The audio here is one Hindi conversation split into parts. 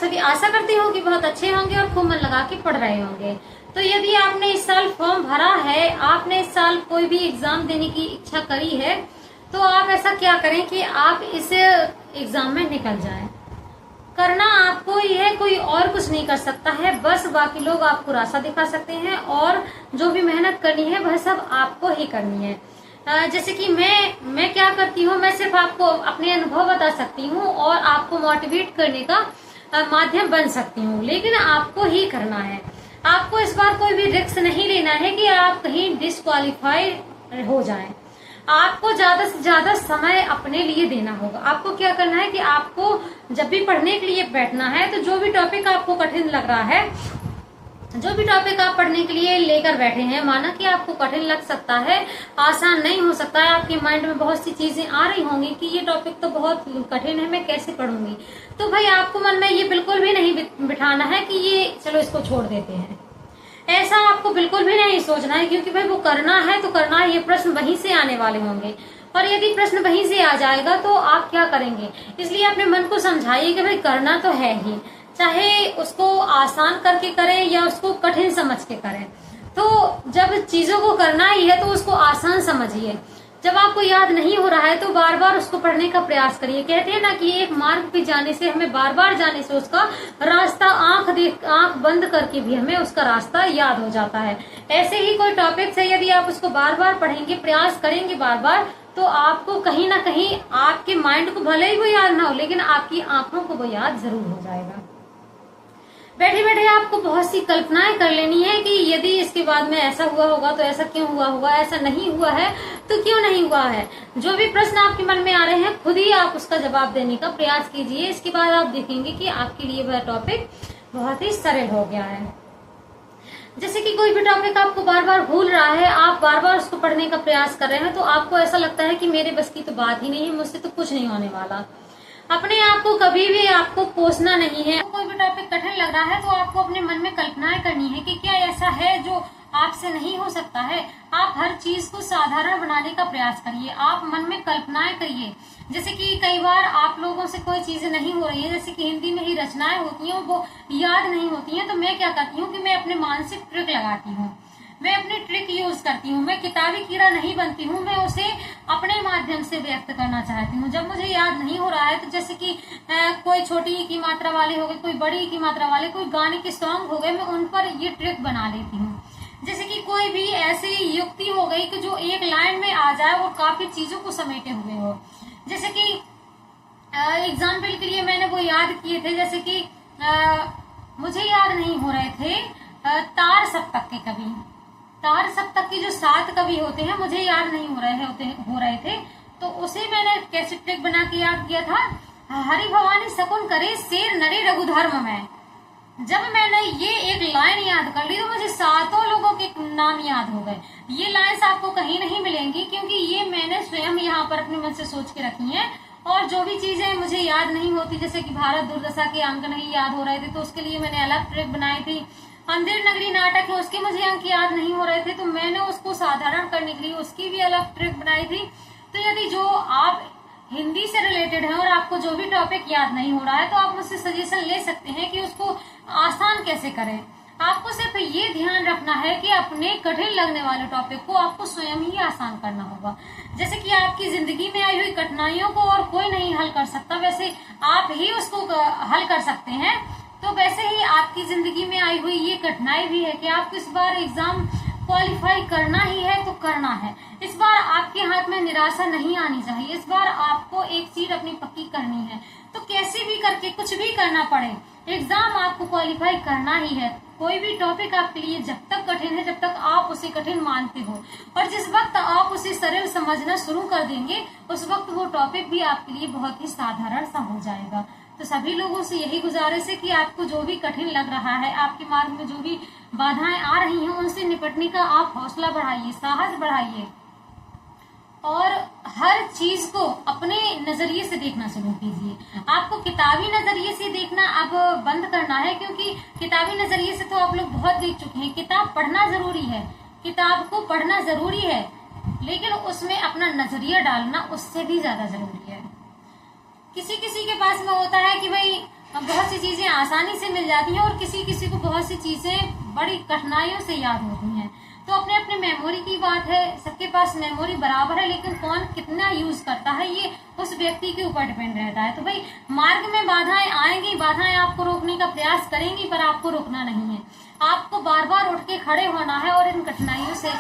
सभी आशा करती हूँ कि बहुत अच्छे होंगे और खूब मन लगा के पढ़ रहे होंगे। तो यदि आपने इस साल फॉर्म भरा है, आपने इस साल कोई भी एग्जाम देने की इच्छा करी है, तो आप ऐसा क्या करें कि आप इस एग्जाम में निकल जाएं। करना आपको ही है, कोई और कुछ नहीं कर सकता है। बस बाकी लोग आपको रास्ता दिखा सकते हैं और जो भी मेहनत करनी है वह सब आपको ही करनी है। जैसे कि मैं क्या करती हूँ, मैं सिर्फ आपको अपने अनुभव बता सकती हूँ और आपको मोटिवेट करने का माध्यम बन सकती हूँ, लेकिन आपको ही करना है। आपको इस बार कोई भी रिस्क नहीं लेना है कि आप कहीं डिस्क्वालीफाई हो जाएं। आपको ज्यादा से ज्यादा समय अपने लिए देना होगा। आपको क्या करना है कि आपको जब भी पढ़ने के लिए बैठना है, तो जो भी टॉपिक आपको कठिन लग रहा है, जो भी टॉपिक आप पढ़ने के लिए लेकर बैठे हैं, माना कि आपको कठिन लग सकता है, आसान नहीं हो सकता है, आपके माइंड में बहुत सी चीजें आ रही होंगी कि ये टॉपिक तो बहुत कठिन है, मैं कैसे पढ़ूंगी। तो भाई आपको मन में ये बिल्कुल भी नहीं बिठाना है कि ये चलो इसको छोड़ देते हैं। ऐसा आपको बिल्कुल भी नहीं सोचना है, क्योंकि भाई वो करना है तो करना है। ये प्रश्न वहीं से आने वाले होंगे और यदि प्रश्न वहीं से आ जाएगा तो आप क्या करेंगे। इसलिए अपने मन को समझाइए कि भाई करना तो है ही, चाहे उसको आसान करके करें या उसको कठिन समझ के करें। तो जब चीजों को करना ही है तो उसको आसान समझिए। जब आपको याद नहीं हो रहा है तो बार बार उसको पढ़ने का प्रयास करिए। कहते हैं ना कि एक मार्ग पे जाने से, हमें बार बार जाने से उसका रास्ता आंख बंद करके भी हमें उसका रास्ता याद हो जाता है। ऐसे ही कोई टॉपिक है, यदि आप उसको बार बार पढ़ेंगे, प्रयास करेंगे बार बार, तो आपको कहीं ना कहीं आपके माइंड को भले ही वो याद ना हो, लेकिन आपकी आंखों को वो याद जरूर हो जाएगा। बैठे बैठे आपको बहुत सी कल्पनाएं कर लेनी है कि यदि इसके बाद में ऐसा हुआ होगा तो ऐसा क्यों हुआ होगा, ऐसा नहीं हुआ है तो क्यों नहीं हुआ है। जो भी प्रश्न आपके मन में आ रहे हैं, खुद ही आप उसका जवाब देने का प्रयास कीजिए। इसके बाद आप देखेंगे कि आपके लिए वह टॉपिक बहुत ही सरल हो गया है। जैसे कि कोई भी टॉपिक आपको बार बार भूल रहा है, आप बार बार उसको पढ़ने का प्रयास कर रहे हैं, तो आपको ऐसा लगता है कि मेरे बस की तो बात ही नहीं है, मुझसे तो कुछ नहीं होने वाला। अपने आप को कभी भी आपको कोसना नहीं है। कोई भी टॉपिक कठिन लग रहा है तो आपको अपने मन में कल्पनाएं करनी है कि क्या ऐसा है जो आपसे नहीं हो सकता है। आप हर चीज को साधारण बनाने का प्रयास करिए। आप मन में कल्पनाएं करिए। जैसे कि कई बार आप लोगों से कोई चीजें नहीं हो रही है, जैसे कि हिंदी में ही रचनाएं होती हैं, वो याद नहीं होती हैं, तो मैं क्या करती हूँ कि मैं अपने मानसिक ट्रिक लगाती हूँ, मैं अपनी ट्रिक यूज करती हूँ। मैं किताबी कीड़ा नहीं बनती हूँ, मैं उसे अपने माध्यम से व्यक्त करना चाहती हूँ। जब मुझे याद नहीं हो रहा है, तो जैसे कि कोई छोटी की मात्रा वाले हो गए, कोई बड़ी की मात्रा वाले, कोई गाने के सॉन्ग हो गए, मैं उन पर ये ट्रिक बना लेती हूँ। जैसे कि कोई भी ऐसी युक्ति हो गई कि जो एक लाइन में आ जाए और काफी चीजों को समेटे हुए हो। जैसे कि एग्जाम्पल के लिए मैंने वो याद किए थे, जैसे कि मुझे याद नहीं हो रहे थे तार सप्तक के कवि, तार सप्तक के जो 7 कवि होते हैं, मुझे याद नहीं हो रहे थे, तो उसे मैंने कैसे ट्रिक बना के याद किया था। हरि भवानी शकुन करे शेर नरे रघुधर्म में। जब मैंने ये एक लाइन याद कर ली तो मुझे 7 लोगों के नाम याद हो गए। ये लाइन्स आपको कहीं नहीं मिलेंगी, क्योंकि ये मैंने स्वयं यहाँ पर अपने मन से सोच के रखी है। और जो भी चीजें मुझे याद नहीं होती, जैसे कि भारत दुर्दशा के अंक नहीं याद हो रहे थे, तो उसके लिए मैंने अलग ट्रिक बनाई थी। अंधेर नगरी नाटक है, उसके मुझे अंक याद नहीं हो रहे थे, तो मैंने उसको साधारण करने के लिए उसकी भी अलग ट्रिक बनाई थी। तो यदि जो आप हिंदी से रिलेटेड है और आपको जो भी टॉपिक याद नहीं हो रहा है, तो आप मुझसे सजेशन ले सकते हैं कि उसको आसान कैसे करें। आपको सिर्फ ये ध्यान रखना है कि अपने कठिन लगने वाले टॉपिक को आपको स्वयं ही आसान करना होगा। जैसे कि आपकी जिंदगी में आई हुई कठिनाइयों को और कोई नहीं हल कर सकता, वैसे आप ही उसको हल कर सकते हैं। तो वैसे ही आपकी जिंदगी में आई हुई ये कठिनाई भी है कि आपको इस बार एग्जाम क्वालिफाई करना ही है तो करना है। इस बार आपके हाथ में निराशा नहीं आनी चाहिए। इस बार आपको एक चीज अपनी पक्की करनी है, तो कैसे भी करके कुछ भी करना पड़े, एग्जाम आपको क्वालिफाई करना ही है। कोई भी टॉपिक आपके लिए जब तक कठिन है, जब तक आप उसे कठिन मानते हो, और जिस वक्त आप उसे सरल समझना शुरू कर देंगे, उस वक्त वो टॉपिक भी आपके लिए बहुत ही साधारण सा हो जाएगा। तो सभी लोगों से यही गुजारिश है कि आपको जो भी कठिन लग रहा है, आपके मार्ग में जो भी बाधाएं आ रही हैं, उनसे निपटने का आप हौसला बढ़ाइए, साहस बढ़ाइए, और हर चीज को अपने नजरिए से देखना शुरू कीजिए। आपको किताबी नजरिए से देखना अब बंद करना है, क्योंकि किताबी नजरिए से तो आप लोग बहुत देख चुके हैं। किताब पढ़ना जरूरी है, किताब को पढ़ना जरूरी है, लेकिन उसमें अपना नजरिया डालना उससे भी ज्यादा जरूरी है। किसी किसी के पास में होता है कि भाई बहुत सी चीजें आ आसानी से मिल जाती हैं और किसी किसी को बहुत सी चीजें बड़ी कठिनाइयों से याद होती हैं। तो अपने अपने मेमोरी की बात है, सबके पास मेमोरी बराबर है, लेकिन कौन कितना यूज करता है ये उस व्यक्ति के ऊपर डिपेंड रहता है। तो भाई मार्ग में बाधाएं आएंगी, बाधाएं आपको रोकने का प्रयास करेंगी, पर आपको रुकना नहीं है। आपको बार बार उठ के खड़े होना है और इन कठिनाइयों से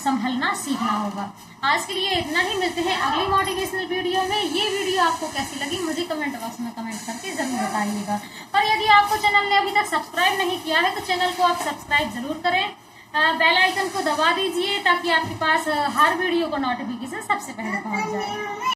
संभलना सीखना होगा। आज के लिए इतना ही, मिलते हैं अगली मोटिवेशनल वीडियो में। ये वीडियो आपको कैसी लगी मुझे कमेंट बॉक्स में कमेंट करके जरूर बताइएगा। और यदि आपको चैनल ने अभी तक सब्सक्राइब नहीं किया है तो चैनल को आप सब्सक्राइब जरूर करें, बेल आइकन को दबा दीजिए ताकि आपके पास हर वीडियो का नोटिफिकेशन सबसे पहले पहुंच जाए।